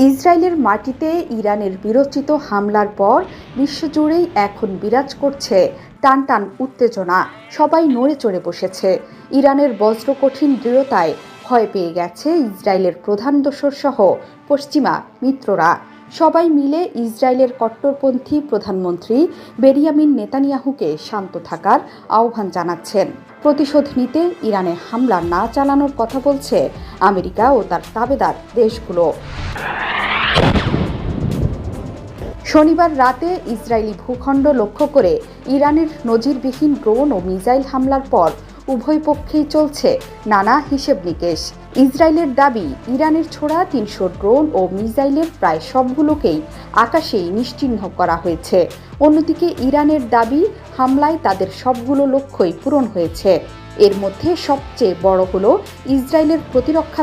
ইসরায়েলের মাটিতে ইরানের বীরোচিত হামলার পর বিশ্বজুড়েই এখন বিরাজ করছে টানটান উত্তেজনা। সবাই নড়ে চড়ে বসেছে। ইরানের বজ্রকঠিন দৃঢ়তায় ভয় পেয়ে গেছে ইসরায়েলের প্রধান দোসর সহ পশ্চিমা মিত্ররা। সবাই মিলে ইসরায়েলের কট্টরপন্থী প্রধানমন্ত্রী বেনিয়ামিন নেতানিয়াহুকে শান্ত থাকার আহ্বান জানাচ্ছেন। প্রতিশোধ নিতে ইরানে হামলা না চালানোর কথা বলছে আমেরিকা ও তার তাবেদার দেশগুলো। শনিবার রাতে ইসরায়েলি ভূখণ্ড লক্ষ্য করে ইরানের নজিরবিহীন ড্রোন ও মিসাইল হামলার পর উভয় পক্ষেই চলছে নানা হিসেব নিকেশ। ইসরায়েলের দাবি, ইরানের ছোড়া ৩০০ ড্রোন ও মিসাইলের প্রায় সবগুলোকেই আকাশেই নিশ্চিহ্ন করা হয়েছে। অন্যদিকে ইরানের দাবি, হামলায় তাদের সবগুলো লক্ষ্যই পূরণ হয়েছে। এর মধ্যে সবচেয়ে বড় হলো ইসরায়েলের প্রতিরক্ষা